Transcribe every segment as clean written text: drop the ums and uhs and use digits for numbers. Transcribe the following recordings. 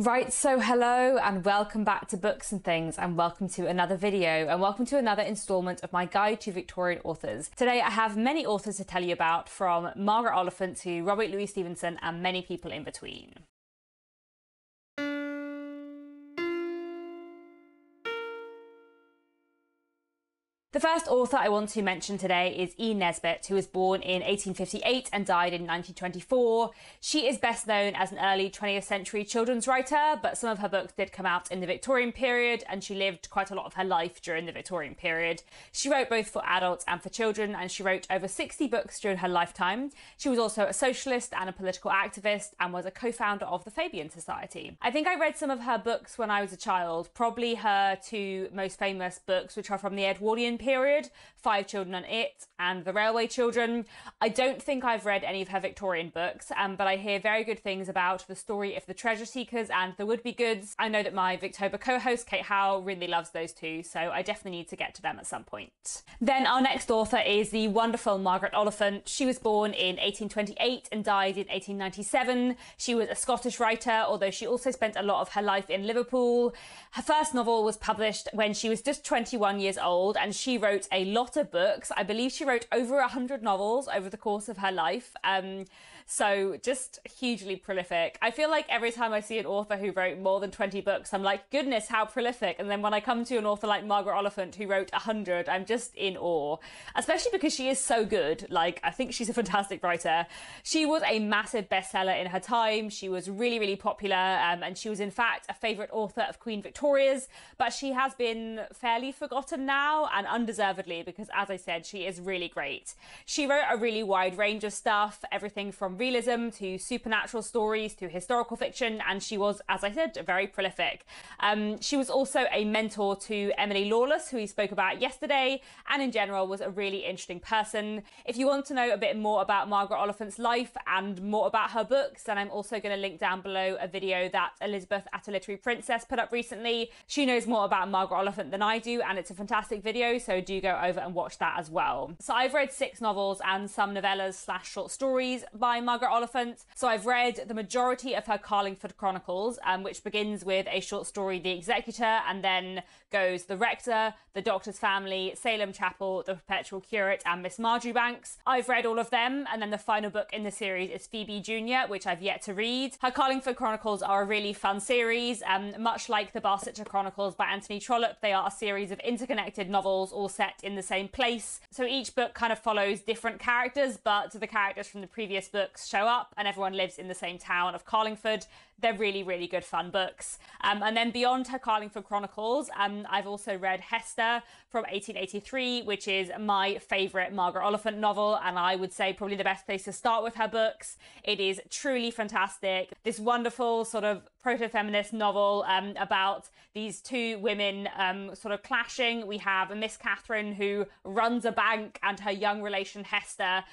Right, so hello and welcome back to Books and Things, and welcome to another video and welcome to another instalment of my guide to Victorian authors. Today I have many authors to tell you about, from Margaret Oliphant to Robert Louis Stevenson and many people in between. The first author I want to mention today is E. Nesbit, who was born in 1858 and died in 1924. She is best known as an early 20th century children's writer, but some of her books did come out in the Victorian period, and she lived quite a lot of her life during the Victorian period. She wrote both for adults and for children, and she wrote over 60 books during her lifetime. She was also a socialist and a political activist, and was a co-founder of the Fabian Society. I think I read some of her books when I was a child, probably her two most famous books, which are from the Edwardian period, Five Children and It and The Railway Children. I don't think I've read any of her Victorian books, but I hear very good things about The Story of the Treasure Seekers and The Would-Be Goods. I know that my Victober co-host Kate Howe really loves those two, so I definitely need to get to them at some point. Then our next author is the wonderful Margaret Oliphant. She was born in 1828 and died in 1897. She was a Scottish writer, although she also spent a lot of her life in Liverpool. Her first novel was published when she was just 21 years old, and she wrote a lot of books. I believe she wrote over 100 novels over the course of her life. So just hugely prolific. I feel like every time I see an author who wrote more than 20 books, I'm like, goodness, how prolific. And then when I come to an author like Margaret Oliphant, who wrote 100, I'm just in awe, especially because she is so good. Like, I think she's a fantastic writer. She was a massive bestseller in her time. She was really, really popular. And she was in fact a favourite author of Queen Victoria's, but she has been fairly forgotten now, and undeservedly, because as I said, she is really great. She wrote a really wide range of stuff, everything from realism to supernatural stories to historical fiction, and she was, as I said, very prolific. She was also a mentor to Emily Lawless, who we spoke about yesterday, and in general was a really interesting person. If you want to know a bit more about Margaret Oliphant's life and more about her books, then I'm also going to link down below a video that Elizabeth at a Literary Princess put up recently. She knows more about Margaret Oliphant than I do, and it's a fantastic video, so do go over and watch that as well. So I've read 6 novels and some novellas / short stories by Margaret Oliphant. So I've read the majority of her Carlingford Chronicles, which begins with a short story, The Executor, and then goes The Rector, The Doctor's Family, Salem Chapel, The Perpetual Curate, and Miss Marjoribanks. I've read all of them, and then the final book in the series is Phoebe Junior, which I've yet to read. Her Carlingford Chronicles are a really fun series, much like the Barsetshire Chronicles by Anthony Trollope. They are a series of interconnected novels all set in the same place. So each book kind of follows different characters, but the characters from the previous books show up and everyone lives in the same town of Carlingford. They're really, really good fun books. And then beyond her Carlingford Chronicles, I've also read Hester from 1883, which is my favourite Margaret Oliphant novel, and I would say probably the best place to start with her books. It is truly fantastic. This wonderful sort of proto-feminist novel about these two women sort of clashing. We have Miss Catherine, who runs a bank, and her young relation Hester,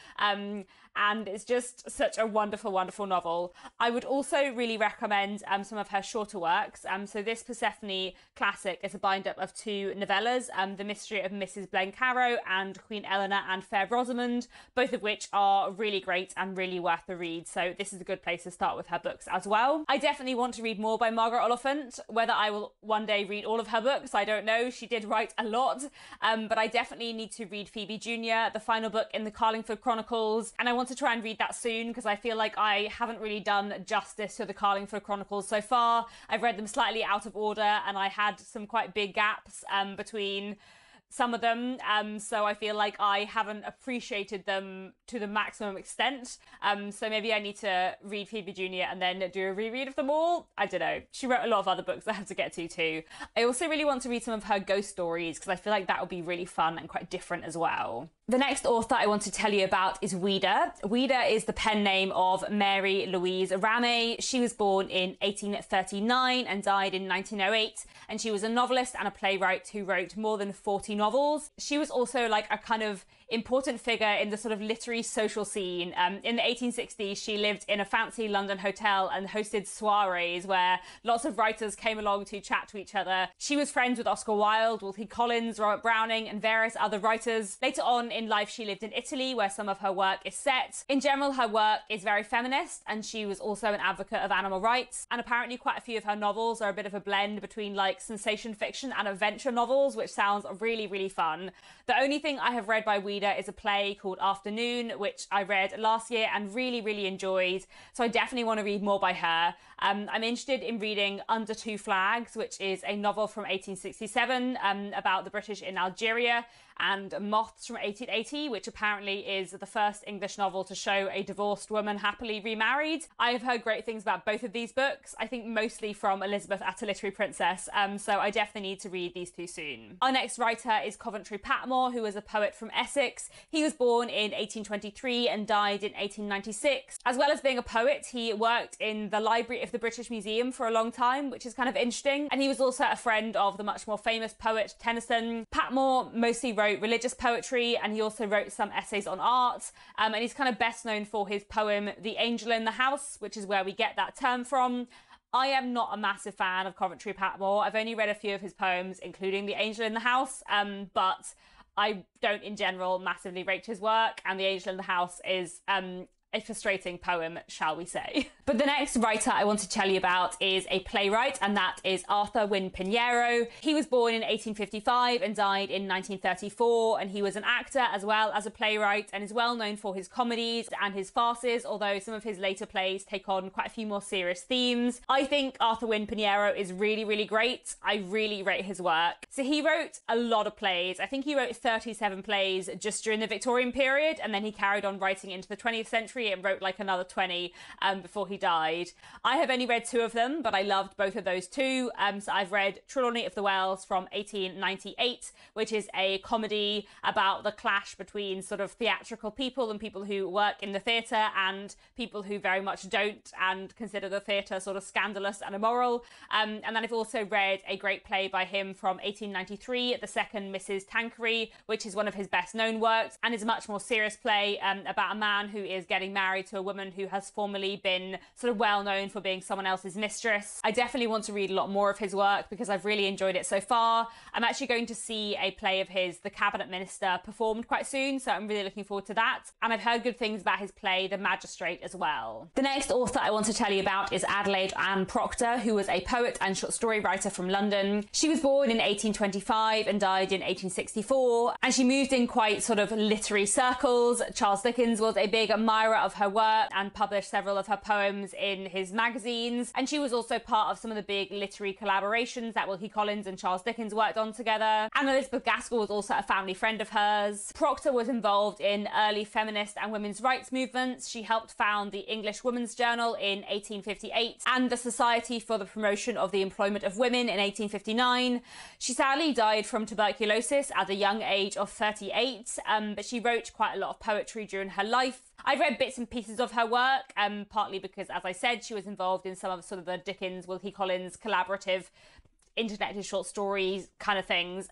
and it's just such a wonderful, wonderful novel. I would also really recommend some of her shorter works. So this Persephone classic is a bind-up of 2 novellas, The Mystery of Mrs. Blencarrow and Queen Ellena and Fair Rosamond, both of which are really great and really worth the read. So this is a good place to start with her books as well. I definitely want to read more by Margaret Oliphant. Whether I will one day read all of her books, I don't know. She did write a lot, but I definitely need to read Phoebe Junior, the final book in the Carlingford Chronicles, and I want to try and read that soon because I feel like I haven't really done justice to the Carlingford Chronicles so far. I've read them slightly out of order, and I had some quite big gaps between some of them, so I feel like I haven't appreciated them to the maximum extent. So maybe I need to read Phoebe Junior and then do a reread of them all. I don't know. She wrote a lot of other books I have to get to too. I also really want to read some of her ghost stories because I feel like that would be really fun and quite different as well. The next author I want to tell you about is Weeda. Weeda is the pen name of Mary Louise Ramey. She was born in 1839 and died in 1908, and she was a novelist and a playwright who wrote more than 40 novels. She was also like a kind of important figure in the sort of literary social scene. In the 1860s, she lived in a fancy London hotel and hosted soirees where lots of writers came along to chat to each other. She was friends with Oscar Wilde, Wilkie Collins, Robert Browning, and various other writers. Later on in life, she lived in Italy, where some of her work is set. In general, her work is very feminist, and she was also an advocate of animal rights. And apparently quite a few of her novels are a bit of a blend between like sensation fiction and adventure novels, which sounds really, really fun. The only thing I have read by Weeda is a play called Afternoon, which I read last year and really, really enjoyed. So I definitely want to read more by her. I'm interested in reading Under Two Flags, which is a novel from 1867 about the British in Algeria, and Moths from 1880, which apparently is the first English novel to show a divorced woman happily remarried. I have heard great things about both of these books, I think mostly from Elizabeth at a Literary Princess, so I definitely need to read these two soon. Our next writer is Percy Patmore, who is a poet from Essex. He was born in 1823 and died in 1896. As well as being a poet, he worked in the library of the British Museum for a long time, which is kind of interesting, and he was also a friend of the much more famous poet Tennyson. Patmore mostly wrote religious poetry, and he also wrote some essays on art, and he's kind of best known for his poem The Angel in the House, which is where we get that term from. I am not a massive fan of Percy Patmore. I've only read a few of his poems, including The Angel in the House, but I don't in general massively rate his work, and The Angel in the House is a frustrating poem, shall we say. But the next writer I want to tell you about is a playwright, and that is Arthurwin Pino. He was born in 1855 and died in 1934, and he was an actor as well as a playwright, and is well known for his comedies and his farces, although some of his later plays take on quite a few more serious themes. I think Arthurwin Pino is really, really great. I really rate his work. So he wrote a lot of plays. I think he wrote 37 plays just during the Victorian period, and then he carried on writing into the 20th century and wrote like another 20 before he died. I have only read 2 of them, but I loved both of those too. So I've read Trelawney of the Wells from 1898, which is a comedy about the clash between sort of theatrical people and people who work in the theatre and people who very much don't and consider the theatre sort of scandalous and immoral. And then I've also read a great play by him from 1893, The Second Mrs. Tanqueray, which is one of his best known works and is a much more serious play about a man who is getting married to a woman who has formerly been sort of well known for being someone else's mistress. I definitely want to read a lot more of his work because I've really enjoyed it so far. I'm actually going to see a play of his, The Cabinet Minister, performed quite soon, so I'm really looking forward to that. And I've heard good things about his play, The Magistrate, as well. The next author I want to tell you about is Adelaide Proctor, who was a poet and short story writer from London. She was born in 1825 and died in 1864, and she moved in quite sort of literary circles. Charles Dickens was a big admirer of her work and published several of her poems in his magazines, and she was also part of some of the big literary collaborations that Wilkie Collins and Charles Dickens worked on together. And Elizabeth Gaskell was also a family friend of hers. Proctor was involved in early feminist and women's rights movements. She helped found the English Women's Journal in 1858 and the Society for the Promotion of the Employment of Women in 1859. She sadly died from tuberculosis at a young age of 38, but she wrote quite a lot of poetry during her life. I've read bits and pieces of her work, partly because, as I said, she was involved in some of sort of the Dickens, Wilkie Collins collaborative interconnected short stories kind of things,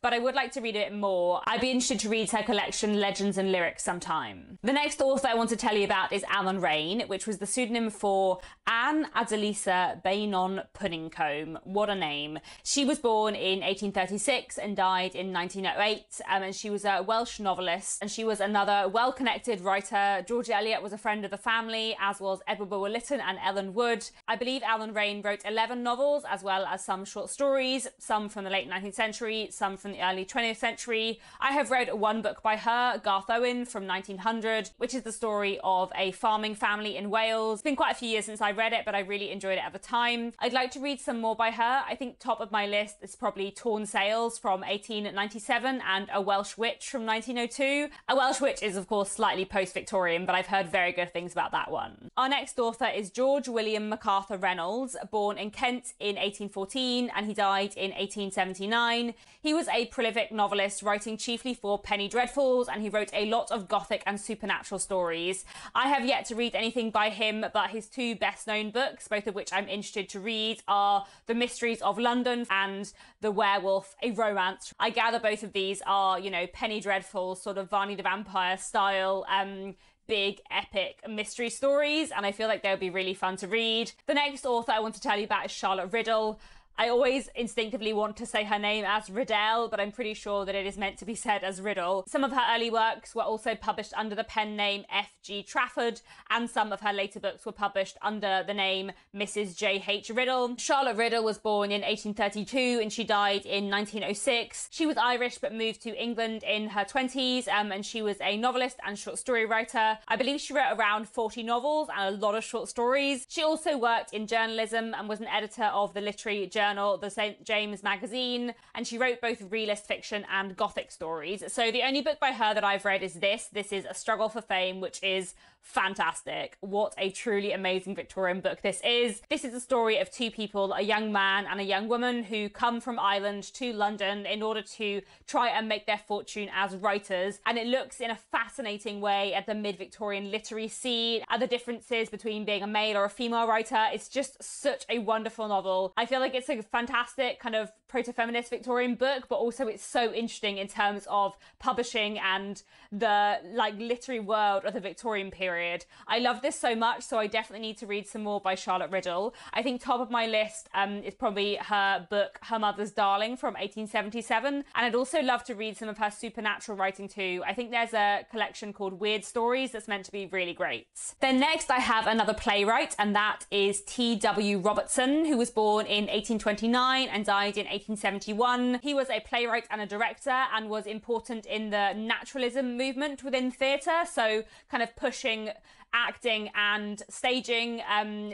but I would like to read a bit more. I'd be interested to read her collection Legends and Lyrics sometime. The next author I want to tell you about is Raine, which was the pseudonym for Anne Adelisa Beynon Puddingcombe. What a name. She was born in 1836 and died in 1908, and she was a Welsh novelist, and she was another well-connected writer. George Eliot was a friend of the family, as was Edward Bulwer Lytton and Ellen Wood. I believe Raine wrote 11 novels, as well as some short stories, some from the late 19th century, some from the early 20th century. I have read one book by her, Garth Owen, from 1900, which is the story of a farming family in Wales. It's been quite a few years since I read it, but I really enjoyed it at the time. I'd like to read some more by her. I think top of my list is probably Torn Sails from 1897 and A Welsh Witch from 1902. A Welsh Witch is of course slightly post-Victorian, but I've heard very good things about that one. Our next author is George William MacArthur Reynolds, born in Kent in 1814 Raine, and he died in 1879. He was a prolific novelist, writing chiefly for penny dreadfuls, and he wrote a lot of gothic and supernatural stories. I have yet to read anything by him, but his two best-known books, both of which I'm interested to read, are The Mysteries of London and The Werewolf, a Romance. I gather both of these are, you know, penny dreadful, sort of Varney the Vampire style, big epic mystery stories, and I feel like they'll be really fun to read. The next author I want to tell you about is Charlotte Riddle. I always instinctively want to say her name as Riddle, but I'm pretty sure that it is meant to be said as Riddle. Some of her early works were also published under the pen name F.G. Trafford, and some of her later books were published under the name Mrs. J.H. Riddle. Charlotte Riddle was born in 1832 and she died in 1906. She was Irish but moved to England in her 20s, and she was a novelist and short story writer. I believe she wrote around 40 novels and a lot of short stories. She also worked in journalism and was an editor of the literary journal the St. James magazine, and she wrote both realist fiction and gothic stories. So the only book by her that I've read is this. This is A Struggle for Fame, which is fantastic. What a truly amazing Victorian book this is. This is a story of two people, a young man and a young woman, who come from Ireland to London in order to try and make their fortune as writers, and it looks in a fascinating way at the mid-Victorian literary scene, at the differences between being a male or a female writer. It's just such a wonderful novel. I feel like it's a fantastic kind of proto-feminist Victorian book, but also it's so interesting in terms of publishing and the literary world of the Victorian period. I love this so much, so I definitely need to read some more by Charlotte Riddle. I think top of my list is probably her book Her Mother's Darling from 1877, and I'd also love to read some of her supernatural writing too. I think there's a collection called Weird Stories that's meant to be really great. Then next I have another playwright, and that is T.W. Robertson, who was born in 1829 and died in 1871. He was a playwright and a director and was important in the naturalism movement within theatre, so kind of pushing acting and staging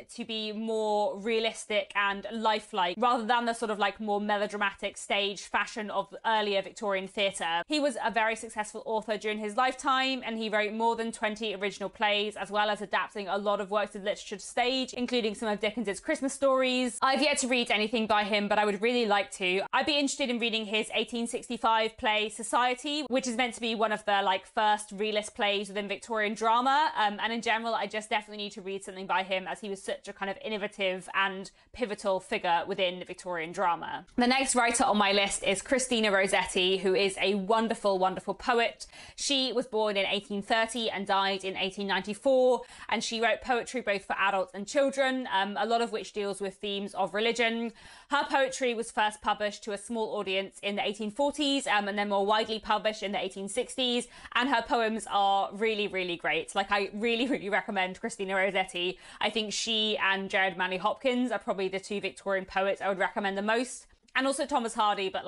to be more realistic and lifelike rather than the sort of more melodramatic stage fashion of earlier Victorian theatre. He was a very successful author during his lifetime, and he wrote more than 20 original plays, as well as adapting a lot of works of literature to stage, including some of Dickens's Christmas stories. I've yet to read anything by him, but I would really like to. I'd be interested in reading his 1865 play Society, which is meant to be one of the first realist plays within Victorian drama, and in general, I just definitely need to read something by him, as he was such a kind of innovative and pivotal figure within Victorian drama. The next writer on my list is Christina Rosetti, who is a wonderful, wonderful poet. She was born in 1830 and died in 1894, and she wrote poetry both for adults and children, a lot of which deals with themes of religion. Her poetry was first published to a small audience in the 1840s, and then more widely published in the 1860s, and her poems are really, really great. I really, really recommend Christina Rosetti. I think she and Gerard Manley Hopkins are probably the two Victorian poets I would recommend the most, and also Thomas Hardy, but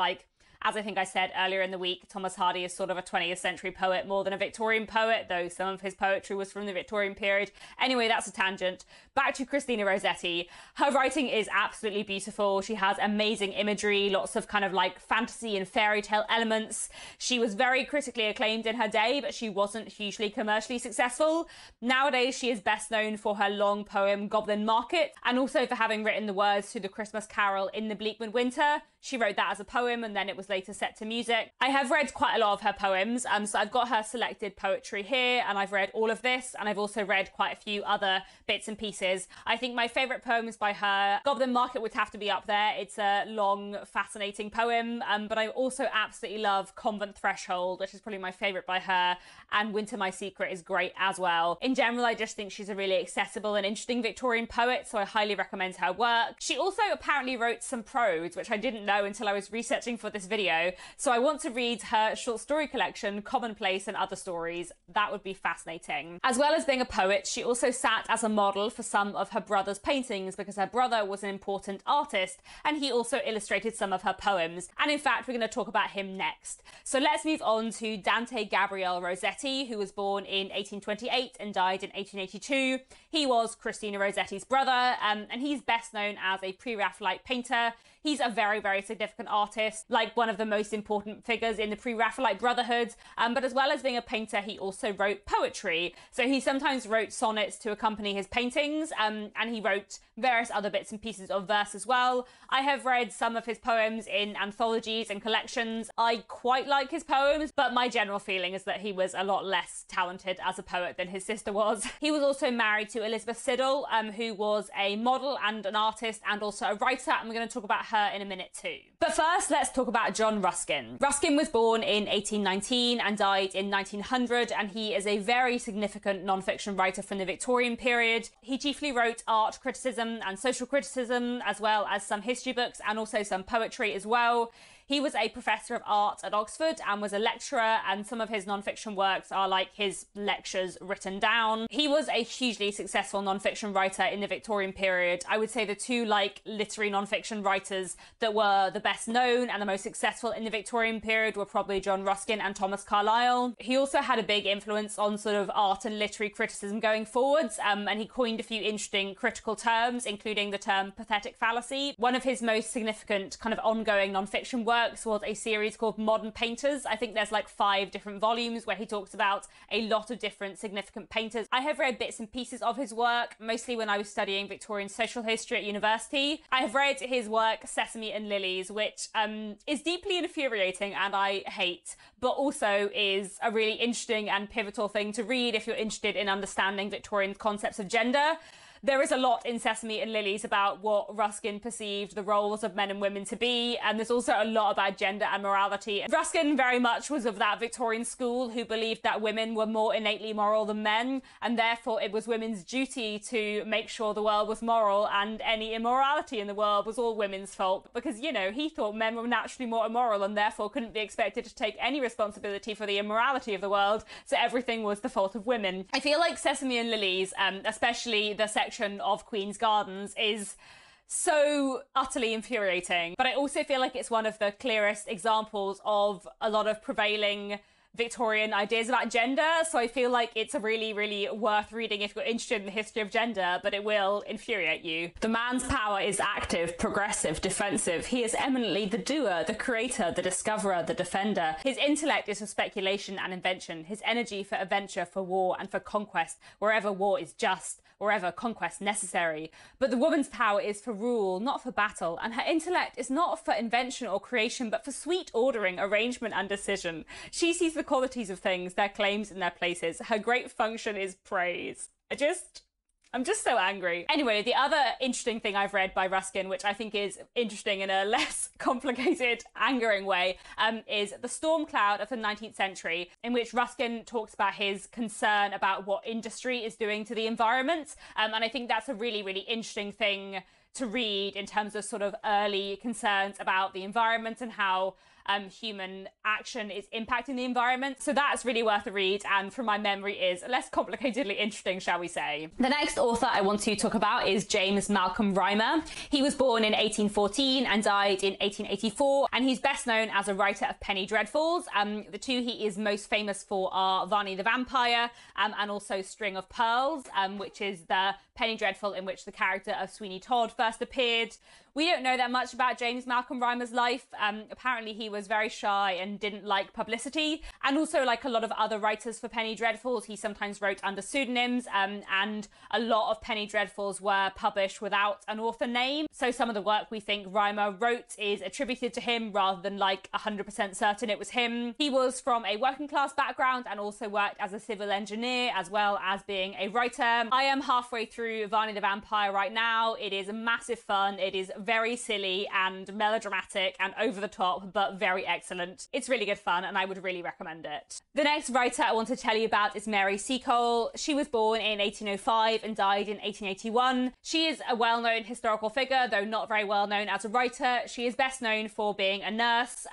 as I think I said earlier in the week, Thomas Hardy is sort of a 20th century poet more than a Victorian poet, though some of his poetry was from the Victorian period. Anyway, that's a tangent. Back to Christina Rosetti. Her writing is absolutely beautiful. She has amazing imagery, lots of kind of fantasy and fairy tale elements. She was very critically acclaimed in her day, but she wasn't hugely commercially successful. Nowadays, she is best known for her long poem Goblin Market, and also for having written the words to the Christmas Carol In the Bleak Midwinter. She wrote that as a poem, and then it was later set to music. I have read quite a lot of her poems, so I've got her selected poetry here, and I've read all of this, and I've also read quite a few other bits and pieces. I think my favourite poems by her, Goblin Market would have to be up there. It's a long, fascinating poem, but I also absolutely love Convent Threshold, which is probably my favourite by her, and Winter My Secret is great as well. In general, I just think she's a really accessible and interesting Victorian poet, so I highly recommend her work. She also apparently wrote some prose, which I didn't know until I was researching for this video, so I want to read her short story collection Commonplace and Other Stories. That would be fascinating. As well as being a poet, she also sat as a model for some of her brother's paintings, because her brother was an important artist and he also illustrated some of her poems, and in fact we're going to talk about him next. So let's move on to Dante Gabriel Rossetti, who was born in 1828 and died in 1882. He was Christina Rossetti's brother, and he's best known as a pre-Raphaelite painter. He's a very, very significant artist, like one of the most important figures in the pre-Raphaelite Brotherhood. But as well as being a painter, he also wrote poetry. So he sometimes wrote sonnets to accompany his paintings, and he wrote various other bits and pieces of verse as well. I have read some of his poems in anthologies and collections. I quite like his poems, but my general feeling is that he was a lot less talented as a poet than his sister was. He was also married to Elizabeth Sidle, who was a model and an artist and also a writer, and we're going to talk about her in a minute too. But first, let's talk about John Ruskin. Ruskin was born in 1819 and died in 1900, and he is a very significant non-fiction writer from the Victorian period. He chiefly wrote art criticism and social criticism, as well as some history books and also some poetry as well. He was a professor of art at Oxford and was a lecturer, and some of his non-fiction works are like his lectures written down. He was a hugely successful non-fiction writer in the Victorian period. I would say the two literary non-fiction writers that were the best known and the most successful in the Victorian period were probably John Ruskin and Thomas Carlyle. He also had a big influence on sort of art and literary criticism going forwards, and he coined a few interesting critical terms, including the term pathetic fallacy. One of his most significant kind of ongoing non-fiction works was a series called Modern Painters. I think there's like 5 different volumes where he talks about a lot of different significant painters. I have read bits and pieces of his work, mostly when I was studying Victorian social history at university. I have read his work Sesame and Lilies, which is deeply infuriating and I hate, but also is a really interesting and pivotal thing to read if you're interested in understanding Victorian concepts of gender. There is a lot in Sesame and Lilies about what Ruskin perceived the roles of men and women to be, and there's also a lot about gender and morality. Ruskin very much was of that Victorian school who believed that women were more innately moral than men, and therefore it was women's duty to make sure the world was moral, and any immorality in the world was all women's fault, because, you know, he thought men were naturally more immoral and therefore couldn't be expected to take any responsibility for the immorality of the world, so everything was the fault of women. I feel like Sesame and Lilies, especially the section of Queen's Gardens, is so utterly infuriating, but I also feel like it's one of the clearest examples of a lot of prevailing Victorian ideas about gender, so I feel like it's a really, really worth reading if you're interested in the history of gender, but it will infuriate you. The man's power is active, progressive, defensive. He is eminently the doer, the creator, the discoverer, the defender. His intellect is for speculation and invention, his energy for adventure, for war, and for conquest, wherever war is just, wherever conquest necessary. But the woman's power is for rule, not for battle, and her intellect is not for invention or creation, but for sweet ordering, arrangement, and decision. She sees the qualities of things, their claims and their places. Her great function is praise. I'm just so angry. Anyway, the other interesting thing I've read by Ruskin, which I think is interesting in a less complicated, angering way, is The Storm Cloud of the 19th Century, in which Ruskin talks about his concern about what industry is doing to the environment. And I think that's a really, really interesting thing to read in terms of sort of early concerns about the environment and how human action is impacting the environment. So that's really worth a read, and from my memory is less complicatedly interesting, shall we say. The next author I want to talk about is James Malcolm Rymer. He was born in 1814 and died in 1884, and he's best known as a writer of penny dreadfuls. The two he is most famous for are Varney the Vampire and also String of Pearls, which is the penny dreadful in which the character of Sweeney Todd first appeared. We don't know that much about James Malcolm Rymer's life. Apparently he was very shy and didn't like publicity. And also, like a lot of other writers for penny dreadfuls, he sometimes wrote under pseudonyms, and a lot of penny dreadfuls were published without an author name. So some of the work we think Rymer wrote is attributed to him rather than like 100% certain it was him. He was from a working class background and also worked as a civil engineer as well as being a writer. I am halfway through Varney the Vampire right now. It is massive fun. It is very silly and melodramatic and over the top, but very excellent. It's really good fun and I would really recommend it. The next writer I want to tell you about is Mary Seol. She was born in 1805 and died in 1881. She is a well-known historical figure, though not very well known as a writer. She is best known for being a nurse.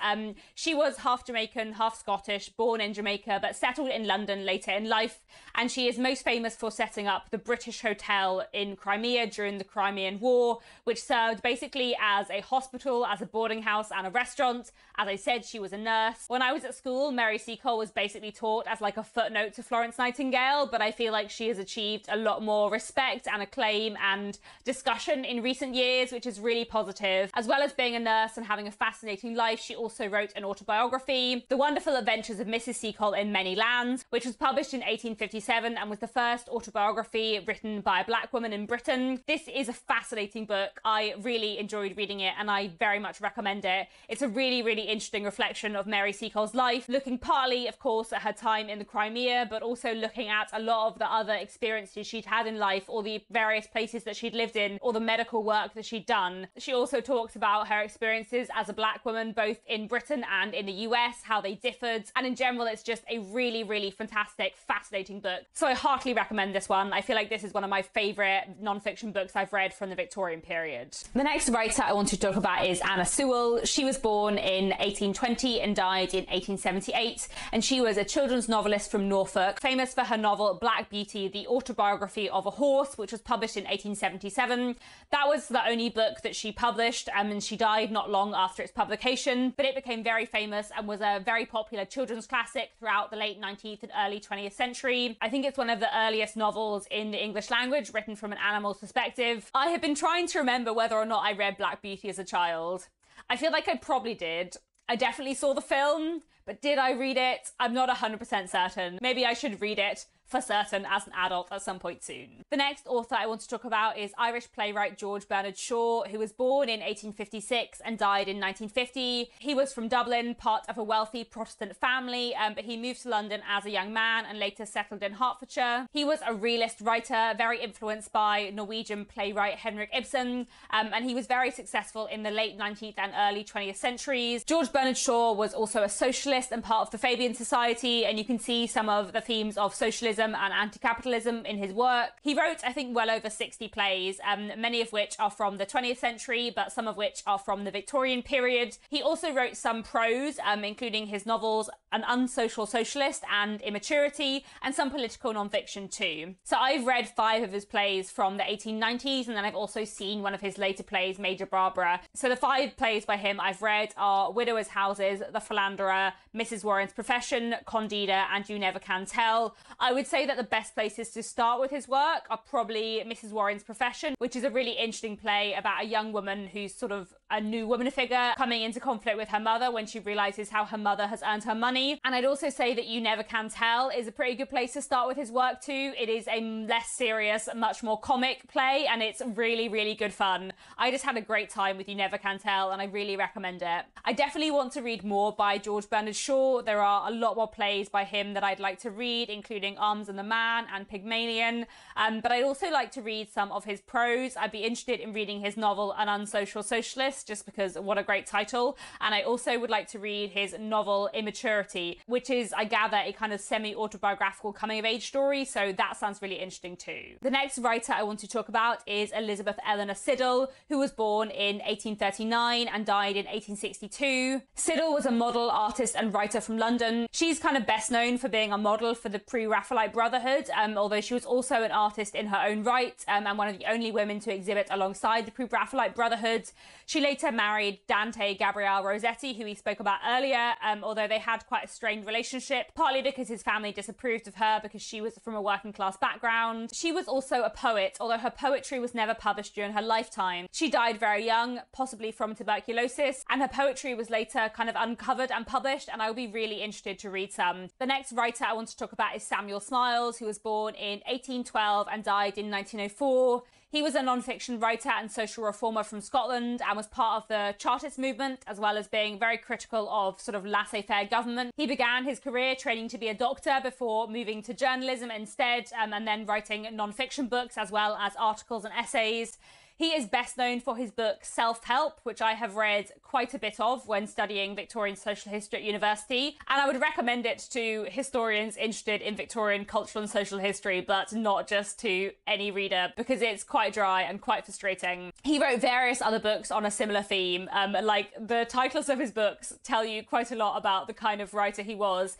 She was half Jamaican, half Scottish, born in Jamaica, but settled in London later in life. And she is most famous for setting up the British Hotel in Crimea during the Crimean War, which served basically basically as a hospital, as a boarding house and a restaurant. As I said, she was a nurse. When I was at school, Mary Seacole was basically taught as like a footnote to Florence Nightingale, but I feel like she has achieved a lot more respect and acclaim and discussion in recent years, which is really positive. As well as being a nurse and having a fascinating life, she also wrote an autobiography, The Wonderful Adventures of Mrs. Seacole in Many Lands, which was published in 1857 and was the first autobiography written by a black woman in Britain. This is a fascinating book. I really enjoyed reading it and I very much recommend it. It's a really, really interesting reflection of Mary Seacole's life, looking partly, of course, at her time in the Crimea, but also looking at a lot of the other experiences she'd had in life, or the various places that she'd lived in, or the medical work that she'd done. She also talks about her experiences as a black woman, both in Britain and in the US, how they differed, and in general, it's just a really, really fantastic, fascinating book. So I heartily recommend this one. I feel like this is one of my favourite non-fiction books I've read from the Victorian period. The next writer I want to talk about is Anna Sewell. She was born in 1820 and died in 1878, and she was a children's novelist from Norfolk, famous for her novel Black Beauty, the autobiography of a horse, which was published in 1877. That was the only book that she published, and she died not long after its publication, but it became very famous and was a very popular children's classic throughout the late 19th and early 20th century. I think it's one of the earliest novels in the English language written from an animal's perspective. I have been trying to remember whether or not I read Black Beauty as a child. I feel like I probably did. I definitely saw the film, but did I read it? I'm not 100% certain. Maybe I should read it for certain as an adult at some point soon. The next author I want to talk about is Irish playwright George Bernard Shaw, who was born in 1856 and died in 1950. He was from Dublin, part of a wealthy Protestant family, but he moved to London as a young man and later settled in Hertfordshire. He was a realist writer, very influenced by Norwegian playwright Henrik Ibsen, and he was very successful in the late 19th and early 20th centuries. George Bernard Shaw was also a socialist and part of the Fabian Society, and you can see some of the themes of socialism and anti-capitalism in his work. He wrote, I think, well over 60 plays, many of which are from the 20th century, but some of which are from the Victorian period. He also wrote some prose, including his novels An Unsocial Socialist and Immaturity, and some political non-fiction too. So I've read 5 of his plays from the 1890s, and then I've also seen one of his later plays, Major Barbara. So the 5 plays by him I've read are Widowers' Houses, The Philanderer, Mrs. Warren's Profession, Candida, and You Never Can Tell. I would say that the best places to start with his work are probably Mrs. Warren's Profession, which is a really interesting play about a young woman who's sort of a new woman figure coming into conflict with her mother when she realises how her mother has earned her money. And I'd also say that You Never Can Tell is a pretty good place to start with his work too. It is a less serious, much more comic play, and it's really, really good fun. I just had a great time with You Never Can Tell, and I really recommend it. I definitely want to read more by George Bernard Shaw. There are a lot more plays by him that I'd like to read, including Arms and the Man and Pygmalion, but I'd also like to read some of his prose. I'd be interested in reading his novel An Unsocial Socialist, just because what a great title, and I also would like to read his novel Immaturity, which is, I gather, a kind of semi-autobiographical coming-of-age story, so that sounds really interesting too. The next writer I want to talk about is Elizabeth Ellena Sidle, who was born in 1839 and died in 1862. Sidle was a model, artist and writer from London. She's kind of best known for being a model for the Pre-Raphaelite Brotherhood, although she was also an artist in her own right, and one of the only women to exhibit alongside the Pre-Raphaelite Brotherhood. She later married Dante Rosetti, who we spoke about earlier, although they had quite a strained relationship, partly because his family disapproved of her because she was from a working class background. She was also a poet, although her poetry was never published during her lifetime. She died very young, possibly from tuberculosis, and her poetry was later kind of uncovered and published, and I would be really interested to read some. The next writer I want to talk about is Samuel Smiles, who was born in 1812 and died in 1904. He was a non-fiction writer and social reformer from Scotland and was part of the Chartist movement, as well as being very critical of sort of laissez-faire government. He began his career training to be a doctor before moving to journalism instead, and then writing non-fiction books as well as articles and essays. He is best known for his book Self-Help, which I have read quite a bit of when studying Victorian social history at university, and I would recommend it to historians interested in Victorian cultural and social history, but not just to any reader, because it's quite dry and quite frustrating. He wrote various other books on a similar theme, like the titles of his books tell you quite a lot about the kind of writer he was.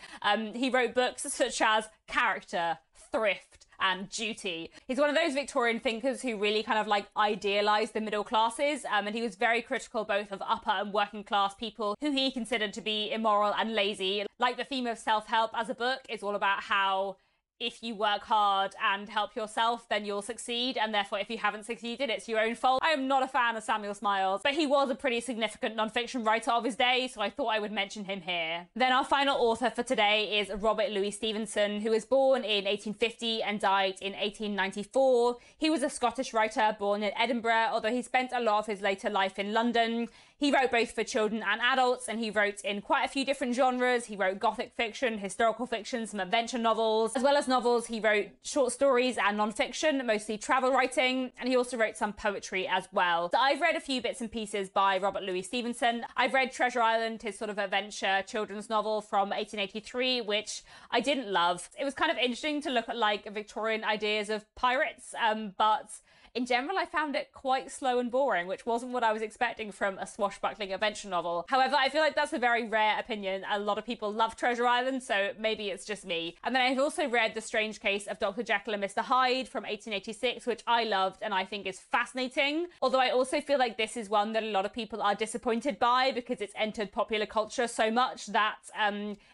He wrote books such as Character, Thrift, and duty. He's one of those Victorian thinkers who really kind of like idealized the middle classes, and he was very critical both of upper and working class people who he considered to be immoral and lazy. Like the theme of self-help as a book is all about how if you work hard and help yourself, then you'll succeed, and therefore if you haven't succeeded, it's your own fault. I am not a fan of Samuel Smiles, but he was a pretty significant non-fiction writer of his day, so I thought I would mention him here. Then our final author for today is Robert Louis Stevenson, who was born in 1850 and died in 1894. He was a Scottish writer born in Edinburgh, although he spent a lot of his later life in London. He wrote both for children and adults, and he wrote in quite a few different genres. He wrote gothic fiction, historical fiction, some adventure novels. As well as novels, he wrote short stories and non-fiction, mostly travel writing, and he also wrote some poetry as well. So I've read a few bits and pieces by Robert Louis Stevenson. I've read Treasure Island, his sort of adventure children's novel from 1883, which I didn't love. It was kind of interesting to look at like Victorian ideas of pirates, but in general, I found it quite slow and boring, which wasn't what I was expecting from a swashbuckling adventure novel. However, I feel like that's a very rare opinion. A lot of people love Treasure Island, so maybe it's just me. And then I've also read The Strange Case of Dr. Jekyll and Mr. Hyde from 1886, which I loved and I think is fascinating. Although I also feel like this is one that a lot of people are disappointed by because it's entered popular culture so much that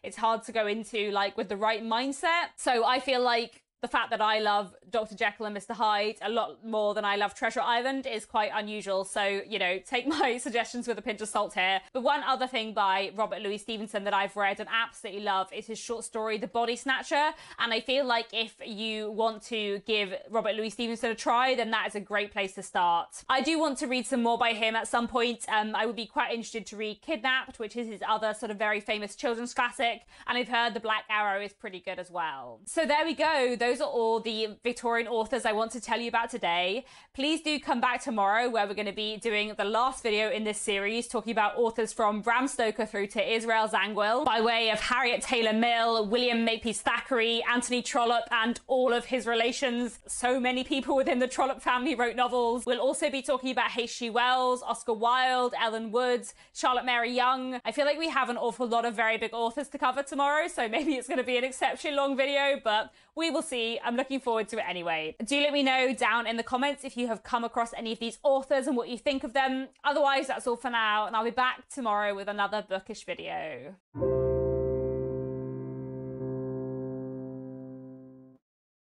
it's hard to go into like with the right mindset. So I feel like the fact that I love Dr. Jekyll and Mr. Hyde a lot more than I love Treasure Island is quite unusual. So, you know, take my suggestions with a pinch of salt here. But one other thing by Robert Louis Stevenson that I've read and absolutely love is his short story, The Body Snatcher. And I feel like if you want to give Robert Louis Stevenson a try, then that is a great place to start. I do want to read some more by him at some point. I would be quite interested to read Kidnapped, which is his other sort of very famous children's classic. And I've heard The Black Arrow is pretty good as well. So there we go. Those are all the Victorian authors I want to tell you about today. Please do come back tomorrow where we're going to be doing the last video in this series, talking about authors from Bram Stoker through to Israel Zangwill, by way of Harriet Taylor Mill, William Makepeace Thackeray, Anthony Trollope, and all of his relations. So many people within the Trollope family wrote novels. We'll also be talking about H.G. Wells, Oscar Wilde, Ellen Woods, Charlotte Mary Young. I feel like we have an awful lot of very big authors to cover tomorrow, so maybe it's going to be an exceptionally long video, but we will see. I'm looking forward to it anyway. Do let me know down in the comments if you have come across any of these authors and what you think of them. Otherwise, that's all for now, and I'll be back tomorrow with another bookish video.